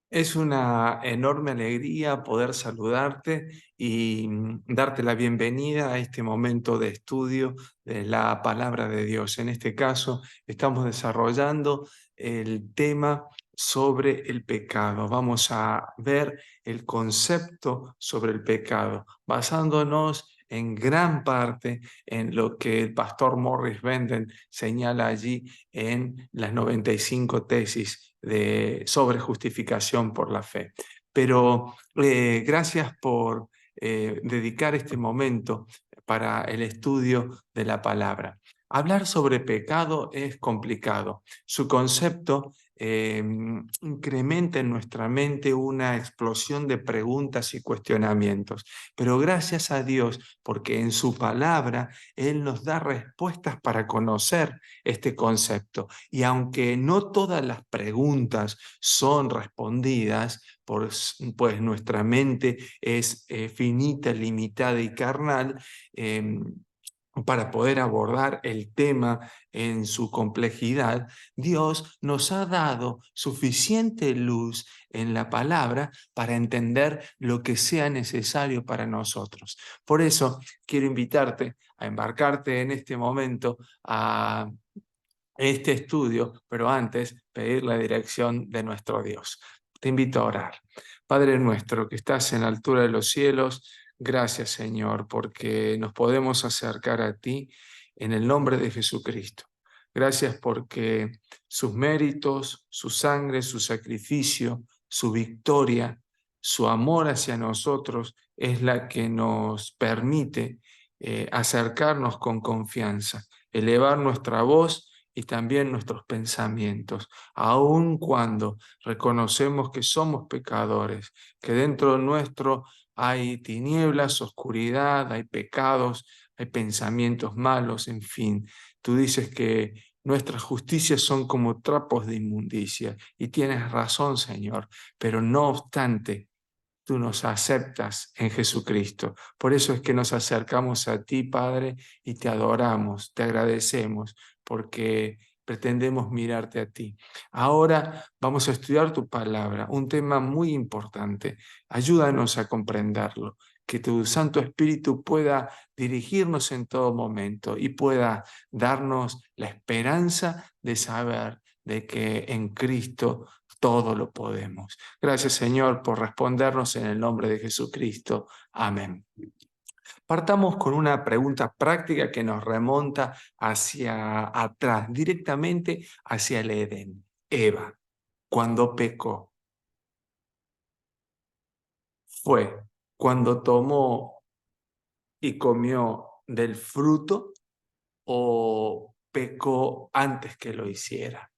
Es una enorme alegría poder saludarte y darte la bienvenida a este momento de estudio de la palabra de Dios. En este caso, estamos desarrollando el tema sobre el pecado. Vamos a ver el concepto sobre el pecado, basándonos en gran parte en lo que el pastor Morris Benden señala allí en las 95 tesis sobre justificación por la fe. Pero gracias por dedicar este momento para el estudio de la palabra. Hablar sobre pecado es complicado. Su concepto incrementa en nuestra mente una explosión de preguntas y cuestionamientos. Pero gracias a Dios, porque en su palabra Él nos da respuestas para conocer este concepto. Y aunque no todas las preguntas son respondidas, pues nuestra mente es finita, limitada y carnal, eh, para poder abordar el tema en su complejidad, Dios nos ha dado suficiente luz en la palabra para entender lo que sea necesario para nosotros. Por eso quiero invitarte a embarcarte en este momento a este estudio, pero antes pedir la dirección de nuestro Dios. Te invito a orar. Padre nuestro que estás en la altura de los cielos, gracias Señor, porque nos podemos acercar a ti en el nombre de Jesucristo. Gracias porque sus méritos, su sangre, su sacrificio, su victoria, su amor hacia nosotros es la que nos permite acercarnos con confianza, elevar nuestra voz y también nuestros pensamientos, aun cuando reconocemos que somos pecadores, que dentro nuestro hay tinieblas, oscuridad, hay pecados, hay pensamientos malos, en fin. Tú dices que nuestras justicias son como trapos de inmundicia y tienes razón, Señor, pero no obstante, tú nos aceptas en Jesucristo. Por eso es que nos acercamos a ti, Padre, y te adoramos, te agradecemos, porque pretendemos mirarte a ti. Ahora vamos a estudiar tu palabra, un tema muy importante. Ayúdanos a comprenderlo, que tu Santo Espíritu pueda dirigirnos en todo momento y pueda darnos la esperanza de saber de que en Cristo todo lo podemos. Gracias, Señor, por respondernos en el nombre de Jesucristo. Amén. Partamos con una pregunta práctica que nos remonta hacia atrás, directamente hacia el Edén. Eva, cuando pecó, ¿fue cuando tomó y comió del fruto o pecó antes que lo hiciera?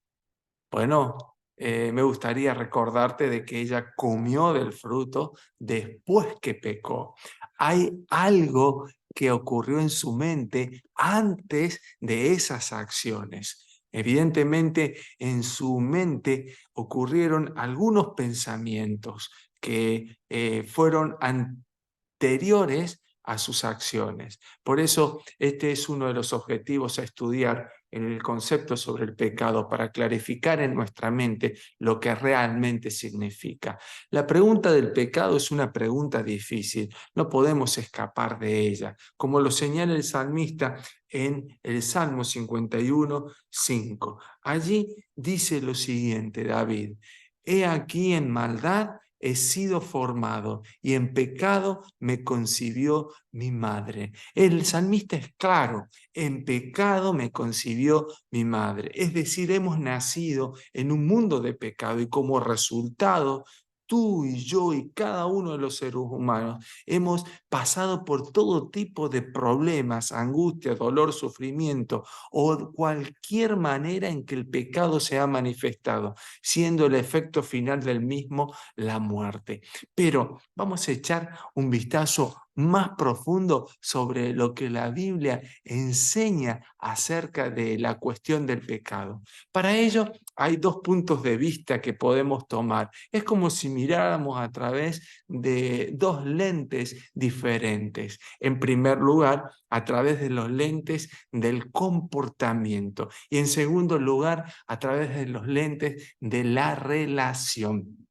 Bueno, me gustaría recordarte de que ella comió del fruto después que pecó. Hay algo que ocurrió en su mente antes de esas acciones. Evidentemente, en su mente ocurrieron algunos pensamientos que fueron anteriores a sus acciones. Por eso, este es uno de los objetivos a estudiar en el concepto sobre el pecado, para clarificar en nuestra mente lo que realmente significa. La pregunta del pecado es una pregunta difícil, no podemos escapar de ella, como lo señala el salmista en el Salmo 51:5. Allí dice lo siguiente, David: He aquí en maldad he sido formado y en pecado me concibió mi madre. El salmista es claro: en pecado me concibió mi madre. Es decir, hemos nacido en un mundo de pecado y como resultado, tú y yo y cada uno de los seres humanos hemos pasado por todo tipo de problemas, angustia, dolor, sufrimiento o cualquier manera en que el pecado se ha manifestado, siendo el efecto final del mismo la muerte. Pero vamos a echar un vistazo más profundo sobre lo que la Biblia enseña acerca de la cuestión del pecado. Para ello hay dos puntos de vista que podemos tomar. Es como si miráramos a través de dos lentes diferentes. En primer lugar, a través de los lentes del comportamiento y en segundo lugar, a través de los lentes de la relación.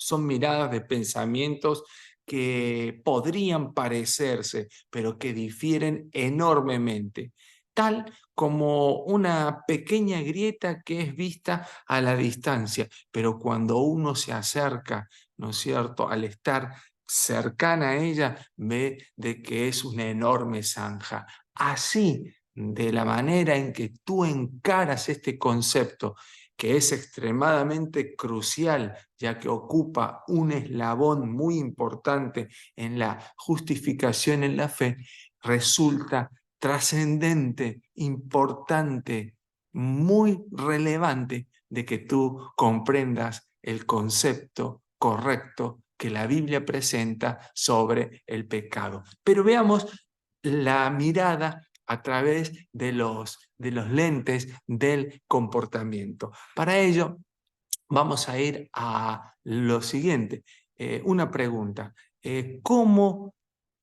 son miradas de pensamientos que podrían parecerse, pero que difieren enormemente, tal como una pequeña grieta que es vista a la distancia, pero cuando uno se acerca, ¿no es cierto?, al estar cercana a ella, ve de que es una enorme zanja. Así, de la manera en que tú encaras este concepto, que es extremadamente crucial, ya que ocupa un eslabón muy importante en la justificación en la fe, resulta trascendente, importante, muy relevante de que tú comprendas el concepto correcto que la Biblia presenta sobre el pecado. Pero veamos la mirada a través de los lentes del comportamiento. Para ello, vamos a ir a lo siguiente. Una pregunta. ¿Cómo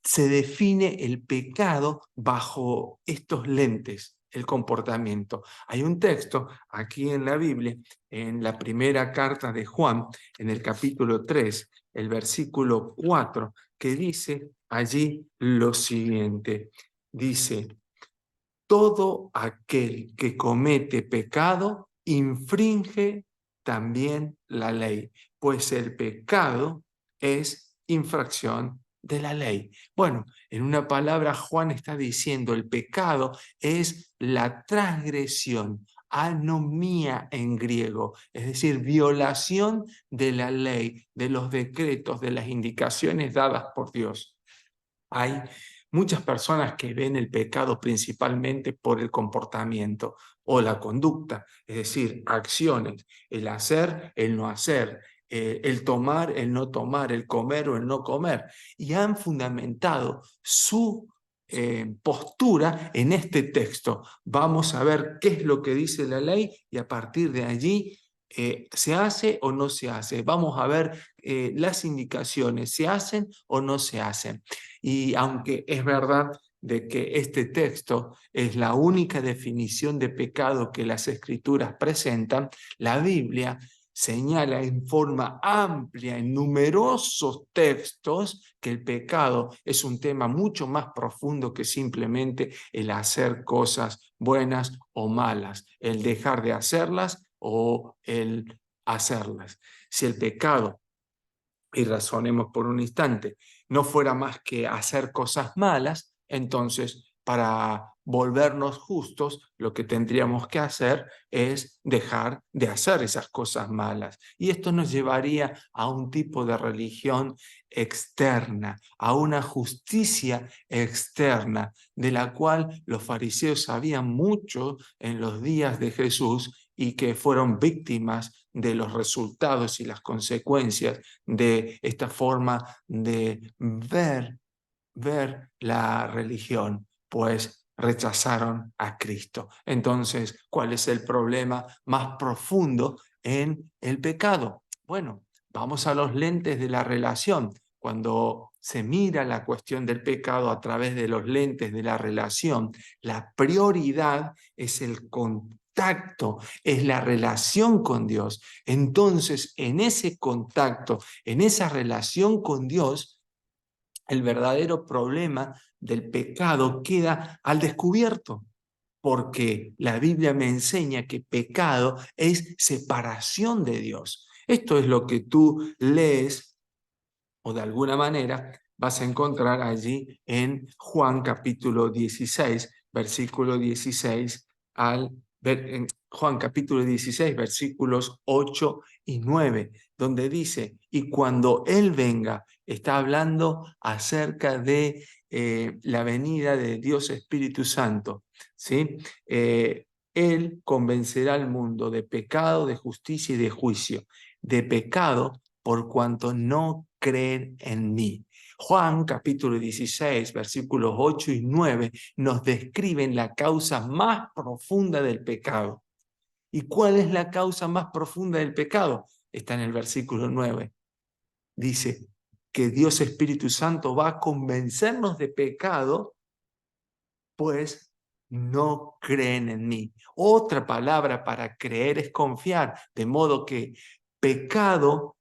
se define el pecado bajo estos lentes, el comportamiento? Hay un texto aquí en la Biblia, en la primera carta de Juan, en el capítulo 3, el versículo 4, que dice allí lo siguiente. Dice: todo aquel que comete pecado infringe también la ley, pues el pecado es infracción de la ley. Bueno, en una palabra, Juan está diciendo el pecado es la transgresión, anomía en griego, es decir, violación de la ley, de los decretos, de las indicaciones dadas por Dios. Hay muchas personas que ven el pecado principalmente por el comportamiento o la conducta, es decir, acciones, el hacer, el no hacer, el tomar, el no tomar, el comer o el no comer, y han fundamentado su postura en este texto. Vamos a ver qué es lo que dice la ley y a partir de allí ¿se hace o no se hace? Vamos a ver las indicaciones, ¿se hacen o no se hacen? Y aunque es verdad de que este texto es la única definición de pecado que las Escrituras presentan, la Biblia señala en forma amplia, en numerosos textos, que el pecado es un tema mucho más profundo que simplemente el hacer cosas buenas o malas, el dejar de hacerlas o el hacerlas. Si el pecado, y razonemos por un instante, no fuera más que hacer cosas malas, entonces para volvernos justos, lo que tendríamos que hacer es dejar de hacer esas cosas malas. Y esto nos llevaría a un tipo de religión externa, a una justicia externa, de la cual los fariseos sabían mucho en los días de Jesús y que fueron víctimas de los resultados y las consecuencias de esta forma de ver la religión, pues rechazaron a Cristo. Entonces, ¿cuál es el problema más profundo en el pecado? Bueno, vamos a los lentes de la relación. Cuando se mira la cuestión del pecado a través de los lentes de la relación, la prioridad es el contacto, es la relación con Dios. Entonces, en ese contacto, en esa relación con Dios, el verdadero problema del pecado queda al descubierto, porque la Biblia me enseña que pecado es separación de Dios. Esto es lo que tú lees o de alguna manera vas a encontrar allí en Juan capítulo 16, versículo 16 en Juan capítulo 16, versículos 8 y 9, donde dice: y cuando Él venga, está hablando acerca de la venida de Dios Espíritu Santo, ¿sí? Él convencerá al mundo de pecado, de justicia y de juicio. De pecado, por cuanto no creen en mí. Juan capítulo 16, versículos 8 y 9 nos describen la causa más profunda del pecado. ¿Y cuál es la causa más profunda del pecado? Está en el versículo 9. Dice que Dios Espíritu Santo va a convencernos de pecado, pues no creen en mí. Otra palabra para creer es confiar, de modo que pecado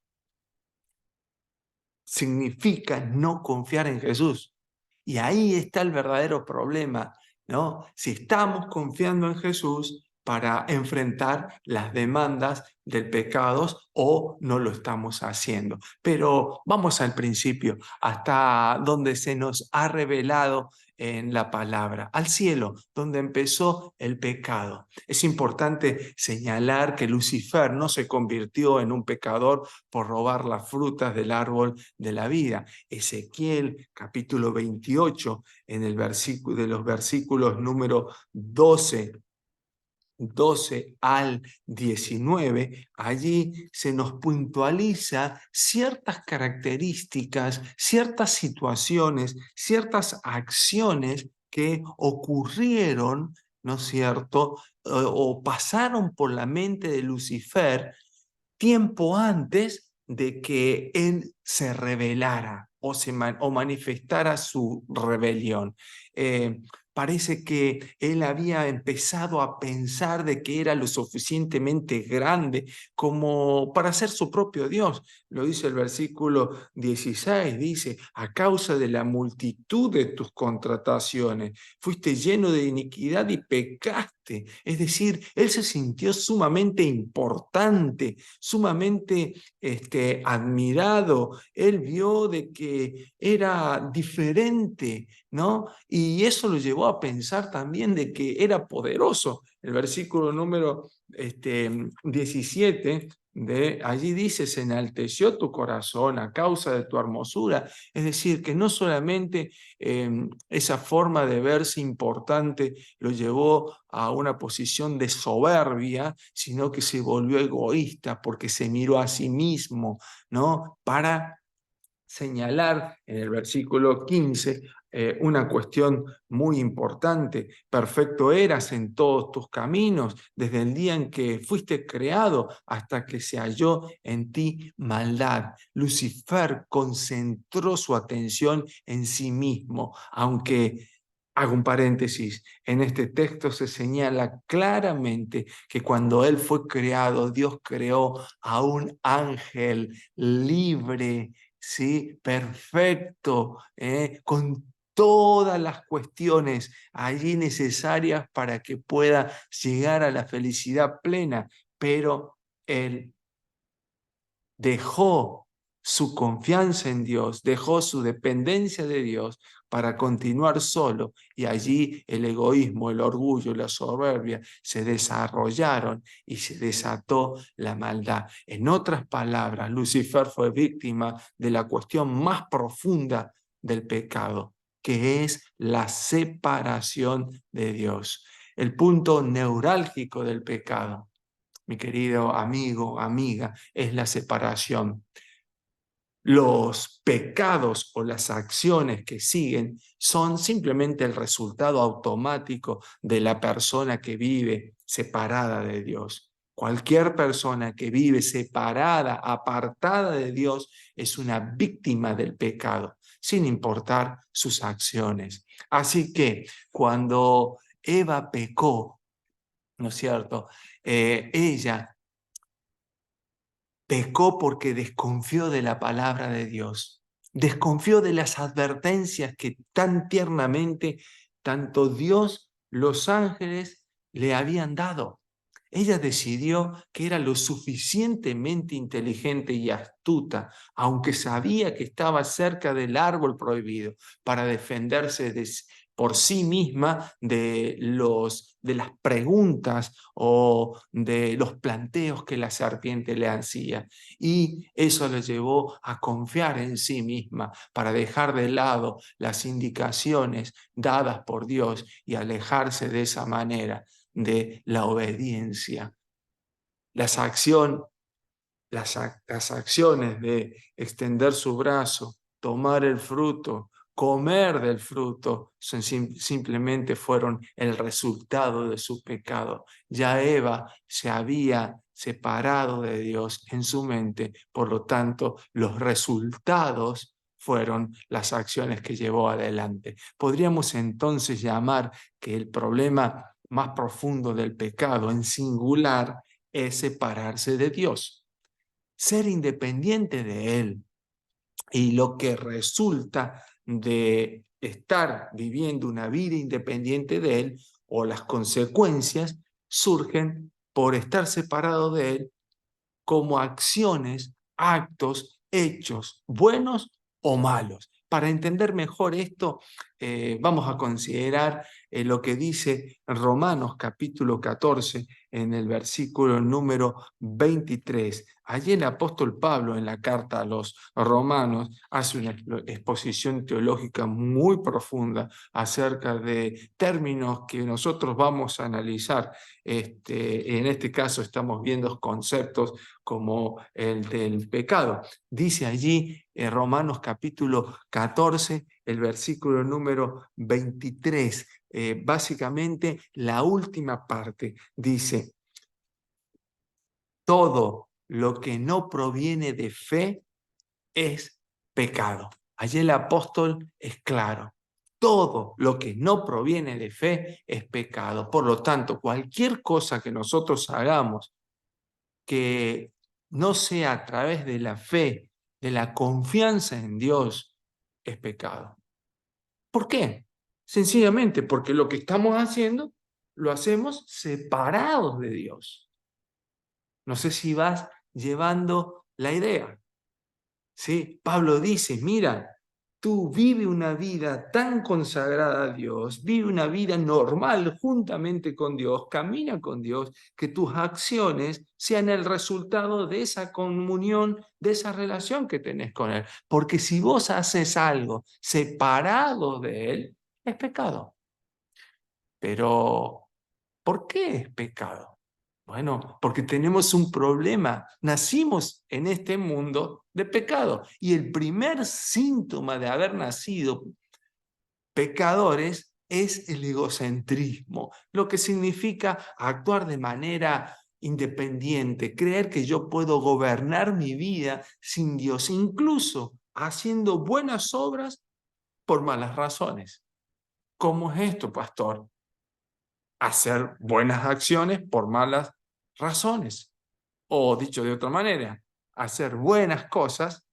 significa no confiar en Jesús. Y ahí está el verdadero problema, ¿no? Si estamos confiando en Jesús para enfrentar las demandas del pecado o no lo estamos haciendo. Pero vamos al principio, hasta donde se nos ha revelado en la palabra, al cielo, donde empezó el pecado. Es importante señalar que Lucifer no se convirtió en un pecador por robar las frutas del árbol de la vida. Ezequiel capítulo 28, en el versículo, de los versículos número 12 al 19, allí se nos puntualiza ciertas características, ciertas situaciones, ciertas acciones que ocurrieron, ¿no es cierto?, o pasaron por la mente de Lucifer tiempo antes de que él se rebelara o manifestara su rebelión. Parece que él había empezado a pensar de que era lo suficientemente grande como para ser su propio Dios. Lo dice el versículo 16, dice, a causa de la multitud de tus contrataciones, fuiste lleno de iniquidad y pecaste. Es decir, él se sintió sumamente importante, sumamente admirado. Él vio de que era diferente, ¿no? Y eso lo llevó a pensar también de que era poderoso. El versículo número 17 de allí dice, se enalteció tu corazón a causa de tu hermosura. Es decir, que no solamente esa forma de verse importante lo llevó a una posición de soberbia, sino que se volvió egoísta porque se miró a sí mismo, ¿no? Para señalar en el versículo 15 una cuestión muy importante. Perfecto eras en todos tus caminos, desde el día en que fuiste creado hasta que se halló en ti maldad. Lucifer concentró su atención en sí mismo, aunque hago un paréntesis, en este texto se señala claramente que cuando él fue creado, Dios creó a un ángel libre, ¿sí? Perfecto, con todas las cuestiones allí necesarias para que pueda llegar a la felicidad plena, pero él dejó su confianza en Dios, dejó su dependencia de Dios para continuar solo, y allí el egoísmo, el orgullo, la soberbia se desarrollaron y se desató la maldad. En otras palabras, Lucifer fue víctima de la cuestión más profunda del pecado, que es la separación de Dios. El punto neurálgico del pecado, mi querido amigo, amiga, es la separación. Los pecados o las acciones que siguen son simplemente el resultado automático de la persona que vive separada de Dios. Cualquier persona que vive separada, apartada de Dios, es una víctima del pecado, sin importar sus acciones. Así que cuando Eva pecó, ¿no es cierto? Ella pecó porque desconfió de la palabra de Dios, desconfió de las advertencias que tan tiernamente tanto Dios, los ángeles le habían dado. Ella decidió que era lo suficientemente inteligente y astuta, aunque sabía que estaba cerca del árbol prohibido, para defenderse por sí misma de las preguntas o de los planteos que la serpiente le hacía. Y eso le llevó a confiar en sí misma para dejar de lado las indicaciones dadas por Dios y alejarse de esa manera de la obediencia. Las acciones de extender su brazo, tomar el fruto, comer del fruto, simplemente fueron el resultado de su pecado. Ya Eva se había separado de Dios en su mente, por lo tanto, los resultados fueron las acciones que llevó adelante. Podríamos entonces llamar que el problema más profundo del pecado en singular es separarse de Dios, ser independiente de Él. y lo que resulta de estar viviendo una vida independiente de Él, o las consecuencias, surgen por estar separado de Él, como acciones, actos, hechos, buenos o malos. Para entender mejor esto, vamos a considerar lo que dice Romanos capítulo 14 en el versículo número 23. Allí el apóstol Pablo, en la carta a los romanos, hace una exposición teológica muy profunda acerca de términos que nosotros vamos a analizar. En este caso estamos viendo conceptos como el del pecado. Dice allí en Romanos capítulo 14, el versículo número 23, básicamente la última parte, dice: todo lo que no proviene de fe es pecado. Allí el apóstol es claro. Todo lo que no proviene de fe es pecado. Por lo tanto, cualquier cosa que nosotros hagamos que no sea a través de la fe, de la confianza en Dios, es pecado. ¿Por qué? Sencillamente porque lo que estamos haciendo lo hacemos separados de Dios. No sé si vas llevando la idea. ¿Sí? Pablo dice, mira, tú vive una vida tan consagrada a Dios, vive una vida normal juntamente con Dios, camina con Dios, que tus acciones sean el resultado de esa comunión, de esa relación que tenés con Él. Porque si vos haces algo separado de Él, es pecado. Pero, ¿por qué es pecado? Bueno, porque tenemos un problema. Nacimos en este mundo de pecado. Y el primer síntoma de haber nacido pecadores es el egocentrismo, lo que significa actuar de manera independiente, creer que yo puedo gobernar mi vida sin Dios, incluso haciendo buenas obras por malas razones. ¿Cómo es esto, pastor? Hacer buenas acciones por malas razones. O dicho de otra manera, hacer buenas cosas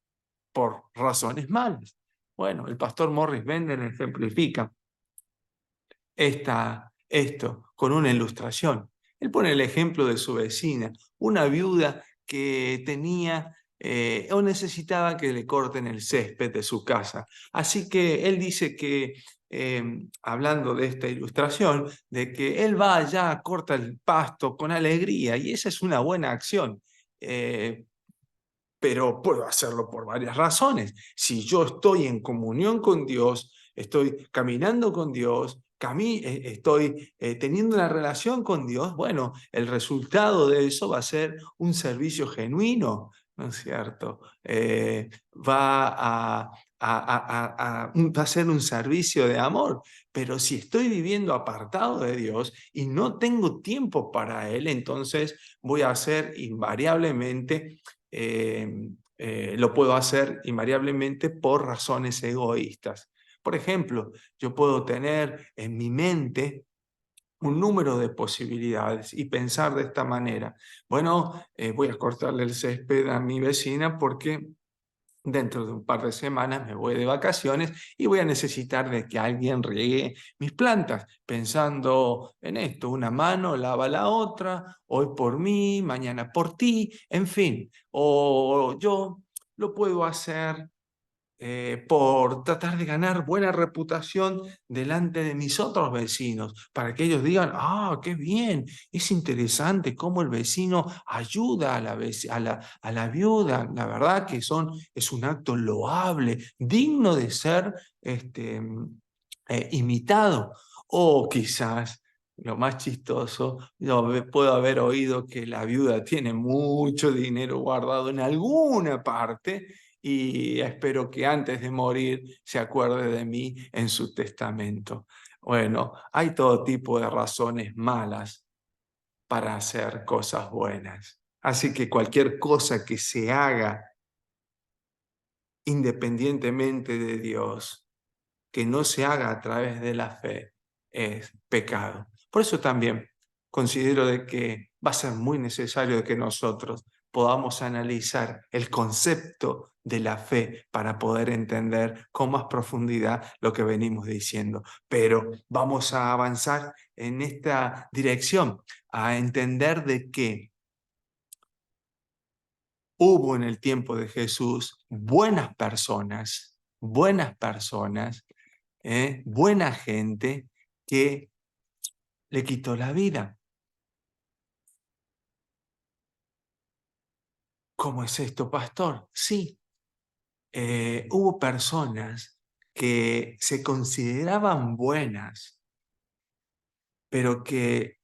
por razones malas. Bueno, el pastor Morris Bender ejemplifica esto con una ilustración. Él pone el ejemplo de su vecina, una viuda que tenía o necesitaba que le corten el césped de su casa. Así que él dice que, hablando de esta ilustración, de que él va allá, corta el pasto con alegría, y esa es una buena acción. Pero puedo hacerlo por varias razones. Si yo estoy en comunión con Dios, estoy caminando con Dios, estoy teniendo una relación con Dios, bueno, el resultado de eso va a ser un servicio genuino, ¿no es cierto? Va a ser un servicio de amor, pero si estoy viviendo apartado de Dios y no tengo tiempo para Él, entonces voy a hacer invariablemente lo puedo hacer invariablemente por razones egoístas. Por ejemplo, yo puedo tener en mi mente un número de posibilidades y pensar de esta manera. Bueno, voy a cortarle el césped a mi vecina porque dentro de un par de semanas me voy de vacaciones y voy a necesitar de que alguien riegue mis plantas, pensando en esto: una mano lava la otra, hoy por mí, mañana por ti, en fin. O yo lo puedo hacer por tratar de ganar buena reputación delante de mis otros vecinos, para que ellos digan, ah, qué bien, es interesante cómo el vecino ayuda a la viuda. La verdad que es un acto loable, digno de ser imitado. O quizás, lo más chistoso, yo puedo haber oído que la viuda tiene mucho dinero guardado en alguna parte y espero que antes de morir se acuerde de mí en su testamento. Bueno, hay todo tipo de razones malas para hacer cosas buenas. Así que cualquier cosa que se haga independientemente de Dios, que no se haga a través de la fe, es pecado. Por eso también considero de que va a ser muy necesario de que nosotros podamos analizar el concepto de la fe para poder entender con más profundidad lo que venimos diciendo. Pero vamos a avanzar en esta dirección, a entender de que hubo en el tiempo de Jesús buenas personas, buena gente que le quitó la vida. ¿Cómo es esto, pastor? Sí, hubo personas que se consideraban buenas, pero que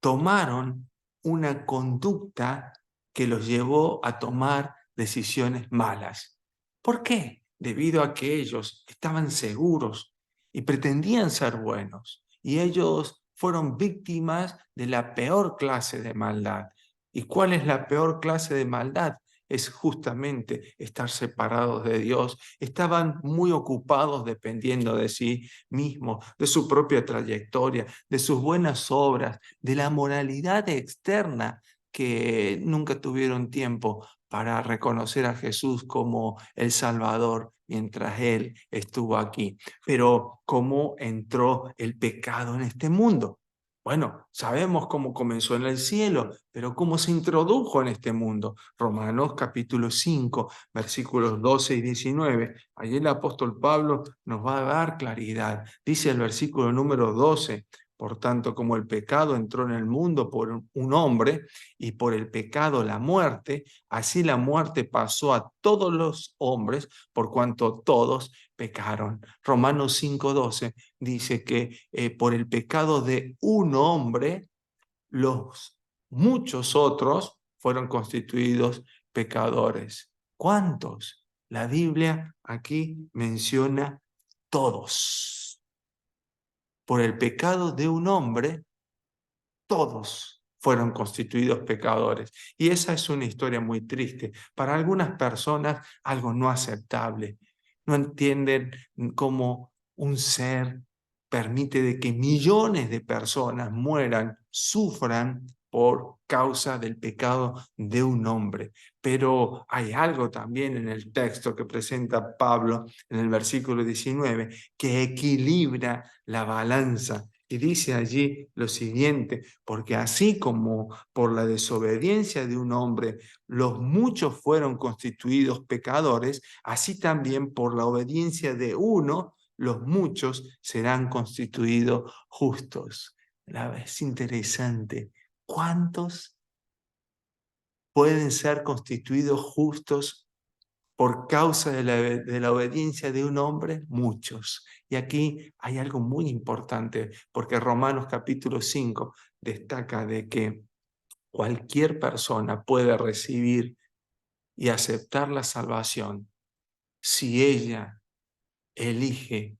tomaron una conducta que los llevó a tomar decisiones malas. ¿Por qué? Debido a que ellos estaban seguros y pretendían ser buenos, y ellos fueron víctimas de la peor clase de maldad. ¿Y cuál es la peor clase de maldad? Es justamente estar separados de Dios. Estaban muy ocupados dependiendo de sí mismos, de su propia trayectoria, de sus buenas obras, de la moralidad externa, que nunca tuvieron tiempo para reconocer a Jesús como el Salvador mientras Él estuvo aquí. Pero ¿cómo entró el pecado en este mundo? Bueno, sabemos cómo comenzó en el cielo, pero cómo se introdujo en este mundo. Romanos capítulo 5, versículos 12 y 19. Allí el apóstol Pablo nos va a dar claridad. Dice el versículo número 12: por tanto, como el pecado entró en el mundo por un hombre y por el pecado la muerte, así la muerte pasó a todos los hombres por cuanto todos pecaron. Romanos 5:12 dice que por el pecado de un hombre, los muchos otros fueron constituidos pecadores. ¿Cuántos? La Biblia aquí menciona todos. Por el pecado de un hombre, todos fueron constituidos pecadores. Y esa es una historia muy triste. Para algunas personas, algo no aceptable. No entienden cómo un ser permite de que millones de personas mueran, sufran por causa del pecado de un hombre. Pero hay algo también en el texto que presenta Pablo en el versículo 19 que equilibra la balanza. Y dice allí lo siguiente: porque así como por la desobediencia de un hombre los muchos fueron constituidos pecadores, así también por la obediencia de uno los muchos serán constituidos justos. Es interesante. ¿Cuántos pueden ser constituidos justos por causa de la obediencia de un hombre? Muchos. Y aquí hay algo muy importante, porque Romanos capítulo 5 destaca de que cualquier persona puede recibir y aceptar la salvación si ella elige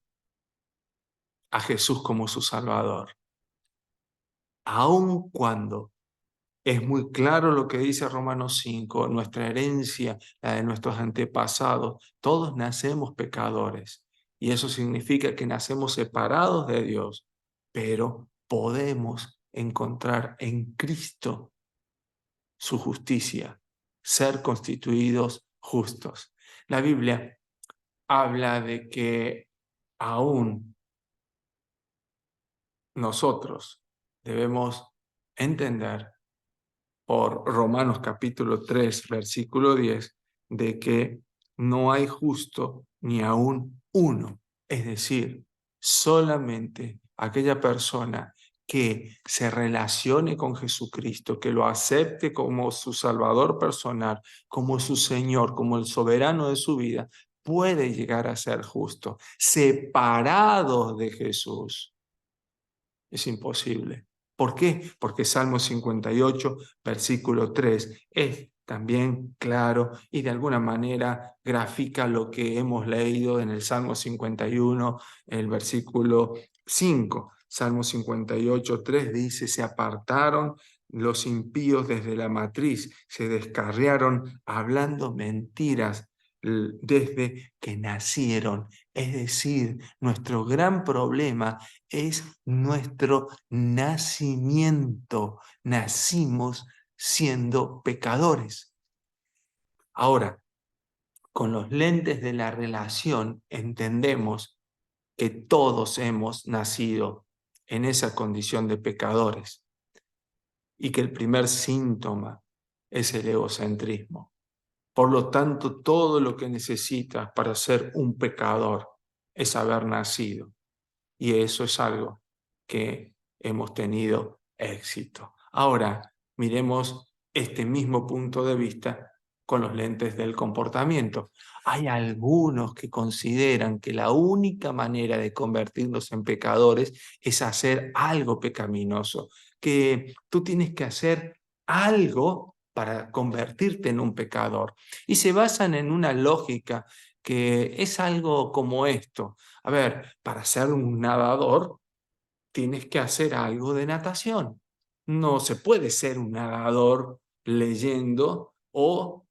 a Jesús como su Salvador. Aun cuando es muy claro lo que dice Romanos 5, nuestra herencia, la de nuestros antepasados, todos nacemos pecadores. Y eso significa que nacemos separados de Dios, pero podemos encontrar en Cristo su justicia, ser constituidos justos. La Biblia habla de que aún nosotros debemos entender por Romanos capítulo 3, versículo 10, de que no hay justo ni aún uno. Es decir, solamente aquella persona que se relacione con Jesucristo, que lo acepte como su Salvador personal, como su Señor, como el soberano de su vida, puede llegar a ser justo. Separados de Jesús, es imposible. ¿Por qué? Porque Salmo 58, versículo 3, es también claro y de alguna manera grafica lo que hemos leído en el Salmo 51, el versículo 5. Salmo 58, 3 dice: se apartaron los impíos desde la matriz, se descarriaron hablando mentiras desde que nacieron. Es decir, nuestro gran problema es nuestro nacimiento. Nacimos siendo pecadores. Ahora, con los lentes de la relación entendemos que todos hemos nacido en esa condición de pecadores y que el primer síntoma es el egocentrismo. Por lo tanto, todo lo que necesitas para ser un pecador es haber nacido. Y eso es algo que hemos tenido éxito. Ahora, miremos este mismo punto de vista con los lentes del comportamiento. Hay algunos que consideran que la única manera de convertirnos en pecadores es hacer algo pecaminoso, que tú tienes que hacer algo para convertirte en un pecador. Y se basan en una lógica que es algo como esto. A ver, para ser un nadador tienes que hacer algo de natación. No se puede ser un nadador leyendo o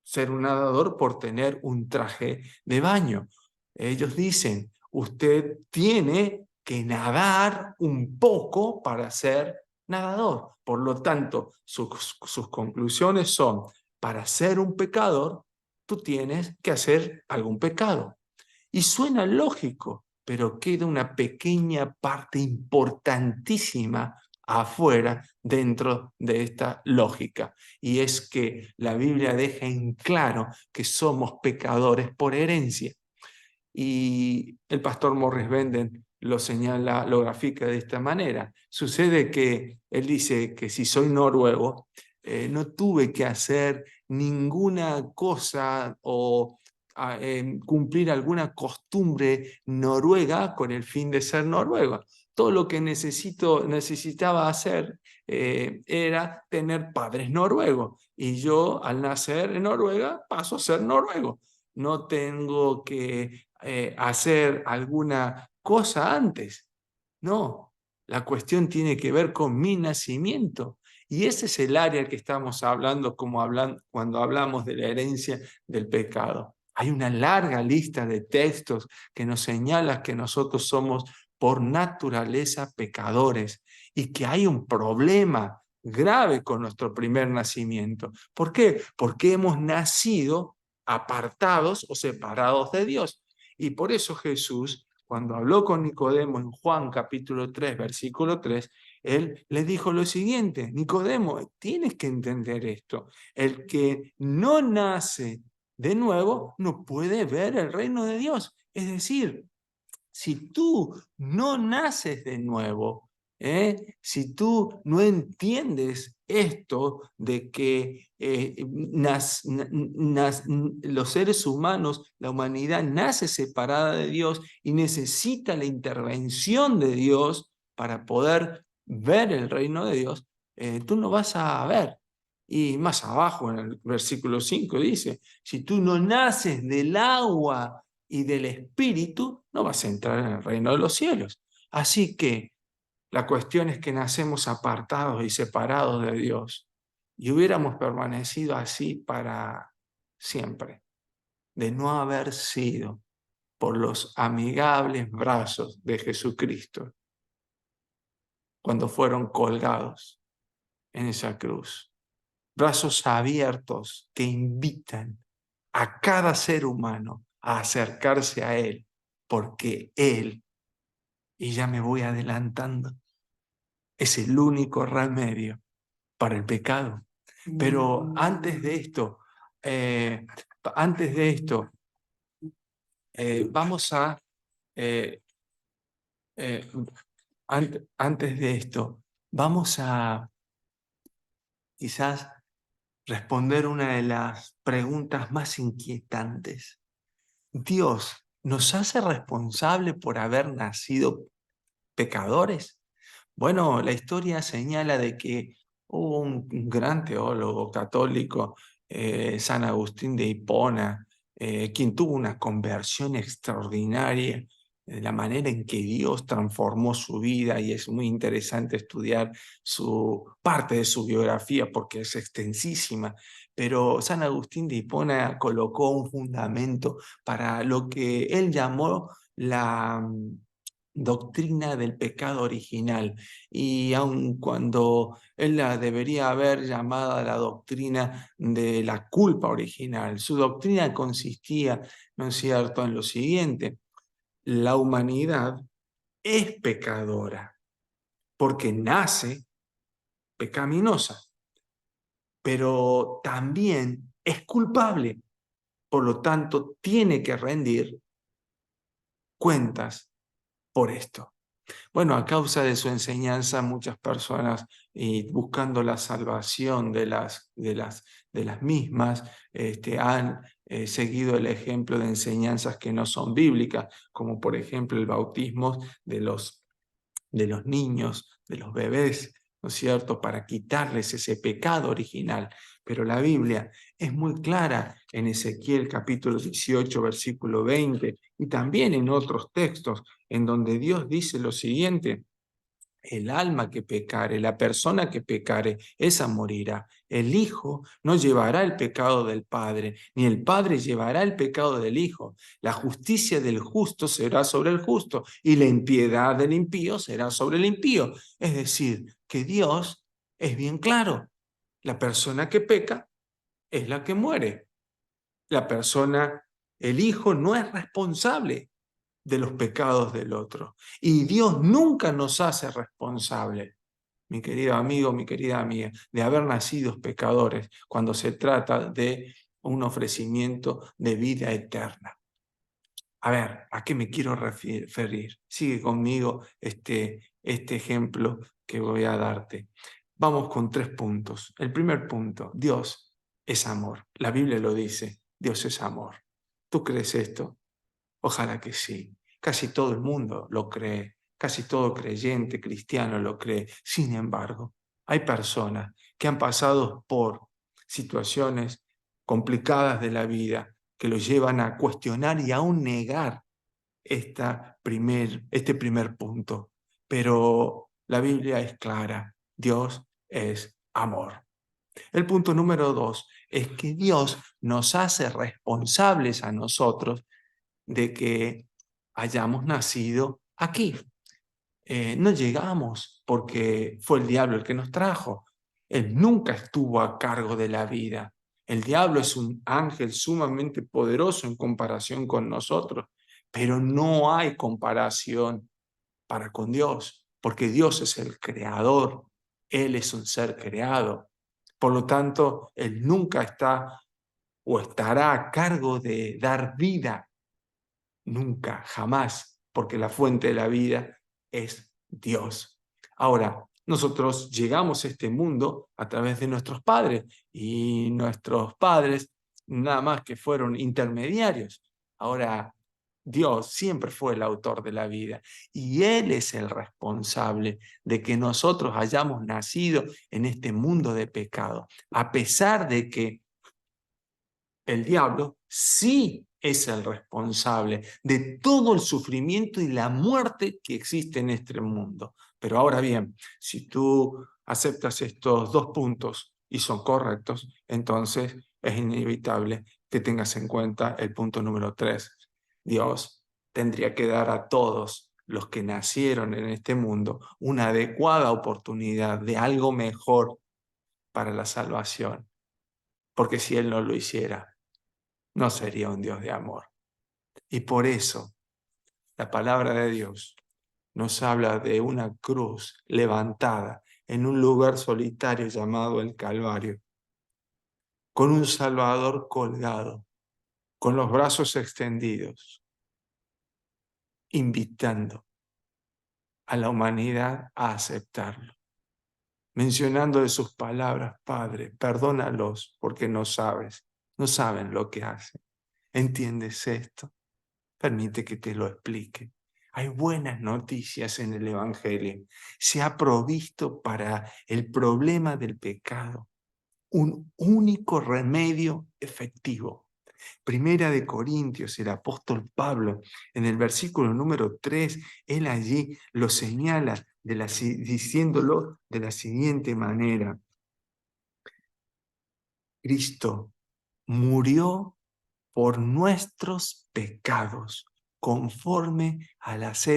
ser un nadador por tener un traje de baño. Ellos dicen, usted tiene que nadar un poco para ser nadador. Por lo tanto, sus conclusiones son, para ser un pecador, tú tienes que hacer algún pecado. Y suena lógico, pero queda una pequeña parte importantísima afuera dentro de esta lógica. Y es que la Biblia deja en claro que somos pecadores por herencia. Y el pastor Morris Benden lo señala, lo grafica de esta manera. Sucede que él dice que si soy noruego, no tuve que hacer ninguna cosa o cumplir alguna costumbre noruega con el fin de ser noruego. Todo lo que necesitaba hacer era tener padres noruegos. Y yo, al nacer en Noruega, paso a ser noruego. No tengo que hacer alguna cosa antes. No, la cuestión tiene que ver con mi nacimiento. Y ese es el área que estamos hablando, cuando hablamos de la herencia del pecado. Hay una larga lista de textos que nos señala que nosotros somos por naturaleza pecadores y que hay un problema grave con nuestro primer nacimiento. ¿Por qué? Porque hemos nacido apartados o separados de Dios. Y por eso Jesús, cuando habló con Nicodemo en Juan capítulo 3, versículo 3, él le dijo lo siguiente: Nicodemo, tienes que entender esto. El que no nace de nuevo no puede ver el reino de Dios. Es decir, si tú no naces de nuevo, si tú no entiendes esto de que los seres humanos, la humanidad nace separada de Dios y necesita la intervención de Dios para poder ver el reino de Dios, tú no vas a ver. Y más abajo en el versículo 5 dice, si tú no naces del agua y del Espíritu, no vas a entrar en el reino de los cielos. Así que la cuestión es que nacemos apartados y separados de Dios y hubiéramos permanecido así para siempre, de no haber sido por los amigables brazos de Jesucristo cuando fueron colgados en esa cruz. Brazos abiertos que invitan a cada ser humano a acercarse a Él, porque Él, y ya me voy adelantando, es el único remedio para el pecado. Pero antes de esto, eh, antes de esto, vamos a, eh, eh, antes de esto, vamos a quizás responder una de las preguntas más inquietantes. ¿Dios nos hace responsable por haber nacido pecadores? Bueno, la historia señala de que hubo un gran teólogo católico, San Agustín de Hipona, quien tuvo una conversión extraordinaria de la manera en que Dios transformó su vida, y es muy interesante estudiar parte de su biografía porque es extensísima, pero San Agustín de Hipona colocó un fundamento para lo que él llamó doctrina del pecado original, y aun cuando él la debería haber llamada la doctrina de la culpa original, su doctrina consistía, ¿no es cierto?, en lo siguiente: la humanidad es pecadora porque nace pecaminosa, pero también es culpable, por lo tanto tiene que rendir cuentas por esto. Bueno, a causa de su enseñanza, muchas personas, y buscando la salvación de las mismas, han seguido el ejemplo de enseñanzas que no son bíblicas, como por ejemplo el bautismo de los niños, de los bebés, ¿no es cierto?, para quitarles ese pecado original. Pero la Biblia es muy clara en Ezequiel capítulo 18, versículo 20, y también en otros textos, en donde Dios dice lo siguiente: el alma que pecare, la persona que pecare, esa morirá. El Hijo no llevará el pecado del Padre, ni el Padre llevará el pecado del Hijo. La justicia del justo será sobre el justo, y la impiedad del impío será sobre el impío. Es decir, que Dios es bien claro. La persona que peca es la que muere. El Hijo no es responsable de los pecados del otro. Y Dios nunca nos hace responsable, mi querido amigo, mi querida amiga, de haber nacido pecadores cuando se trata de un ofrecimiento de vida eterna. A ver, ¿a qué me quiero referir? Sigue conmigo este ejemplo que voy a darte. Vamos con 3 puntos. El primer punto: Dios es amor. La Biblia lo dice, Dios es amor. ¿Tú crees esto? Ojalá que sí. Casi todo el mundo lo cree, casi todo creyente cristiano lo cree. Sin embargo, hay personas que han pasado por situaciones complicadas de la vida que los llevan a cuestionar y aún negar este primer punto. Pero la Biblia es clara: Dios es amor. El punto número 2 es que Dios nos hace responsables a nosotros de que hayamos nacido aquí. No llegamos porque fue el diablo el que nos trajo. Él nunca estuvo a cargo de la vida. El diablo es un ángel sumamente poderoso en comparación con nosotros, pero no hay comparación para con Dios, porque Dios es el creador, Él es un ser creado. Por lo tanto, Él nunca está o estará a cargo de dar vida. Nunca, jamás, porque la fuente de la vida es Dios. Ahora, nosotros llegamos a este mundo a través de nuestros padres, y nuestros padres nada más que fueron intermediarios. Ahora, Dios siempre fue el autor de la vida, y Él es el responsable de que nosotros hayamos nacido en este mundo de pecado, a pesar de que el diablo sí es el responsable de todo el sufrimiento y la muerte que existe en este mundo. Pero ahora bien, si tú aceptas estos 2 puntos y son correctos, entonces es inevitable que tengas en cuenta el punto número 3. Dios tendría que dar a todos los que nacieron en este mundo una adecuada oportunidad de algo mejor para la salvación, porque si Él no lo hiciera, no sería un Dios de amor. Y por eso la palabra de Dios nos habla de una cruz levantada en un lugar solitario llamado el Calvario, con un Salvador colgado, con los brazos extendidos, invitando a la humanidad a aceptarlo, mencionando de sus palabras: Padre, perdónalos porque no saben lo que hacen. ¿Entiendes esto? Permite que te lo explique. Hay buenas noticias en el Evangelio. Se ha provisto para el problema del pecado un único remedio efectivo. Primera de Corintios, el apóstol Pablo, en el versículo número 3, él allí lo señala diciéndolo de la siguiente manera: Cristo murió por nuestros pecados, conforme a las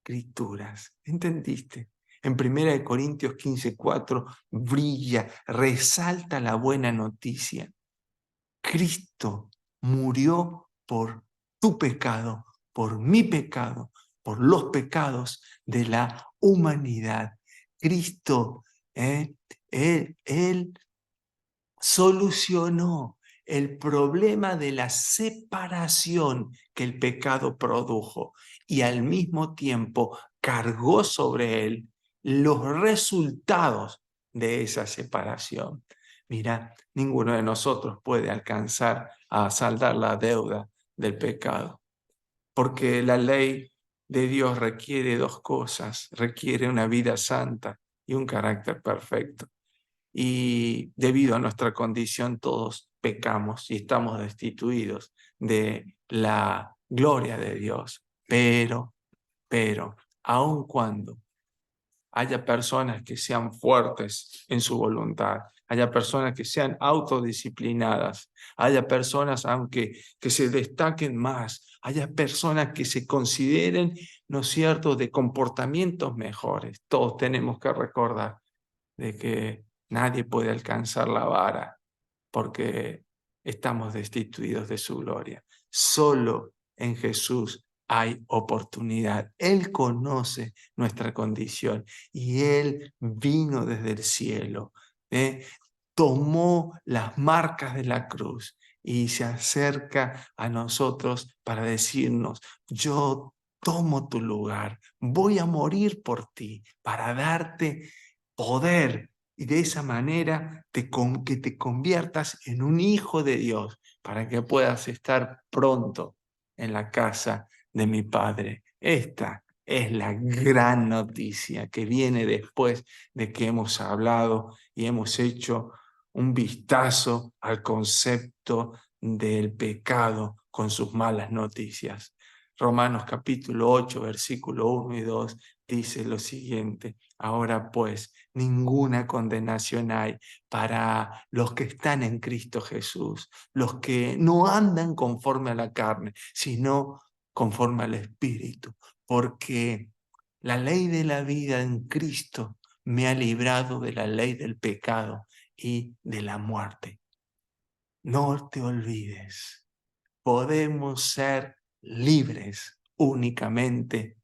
Escrituras. ¿Entendiste? En 1 Corintios 15:4 brilla, resalta la buena noticia. Cristo murió por tu pecado, por mi pecado, por los pecados de la humanidad. Cristo, Él solucionó el problema de la separación que el pecado produjo y al mismo tiempo cargó sobre él los resultados de esa separación. Mira, ninguno de nosotros puede alcanzar a saldar la deuda del pecado, porque la ley de Dios requiere dos cosas: requiere una vida santa y un carácter perfecto. Y debido a nuestra condición todos pecamos y estamos destituidos de la gloria de Dios. Pero, aun cuando haya personas que sean fuertes en su voluntad, haya personas que sean autodisciplinadas, haya personas aunque que se destaquen más, haya personas que se consideren, ¿no es cierto?, de comportamientos mejores, todos tenemos que recordar de que nadie puede alcanzar la vara porque estamos destituidos de su gloria. Solo en Jesús hay oportunidad. Él conoce nuestra condición y Él vino desde el cielo, tomó las marcas de la cruz y se acerca a nosotros para decirnos: yo tomo tu lugar, voy a morir por ti para darte poder y de esa manera que te conviertas en un hijo de Dios para que puedas estar pronto en la casa de mi Padre. Esta es la gran noticia que viene después de que hemos hablado y hemos hecho un vistazo al concepto del pecado con sus malas noticias. Romanos capítulo 8, versículo 1 y 2 dice lo siguiente: ahora pues, ninguna condenación hay para los que están en Cristo Jesús, los que no andan conforme a la carne, sino conforme al Espíritu, porque la ley de la vida en Cristo me ha librado de la ley del pecado y de la muerte. No te olvides, podemos ser libres únicamente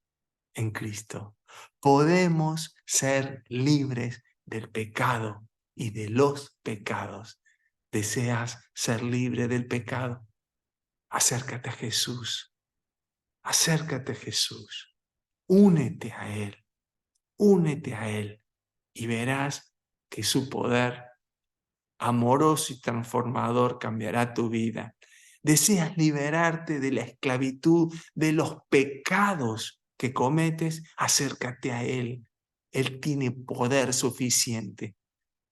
en Cristo. Podemos ser libres del pecado y de los pecados. ¿Deseas ser libre del pecado? Acércate a Jesús. Acércate a Jesús. Únete a Él. Únete a Él y verás que su poder amoroso y transformador cambiará tu vida. ¿Deseas liberarte de la esclavitud, de los pecados que cometes? Acércate a Él. Él tiene poder suficiente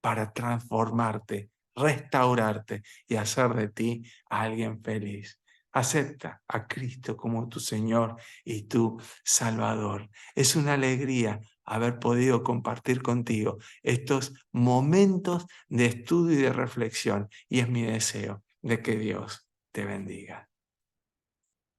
para transformarte, restaurarte y hacer de ti a alguien feliz. Acepta a Cristo como tu Señor y tu Salvador. Es una alegría haber podido compartir contigo estos momentos de estudio y de reflexión, y es mi deseo de que Dios te bendiga.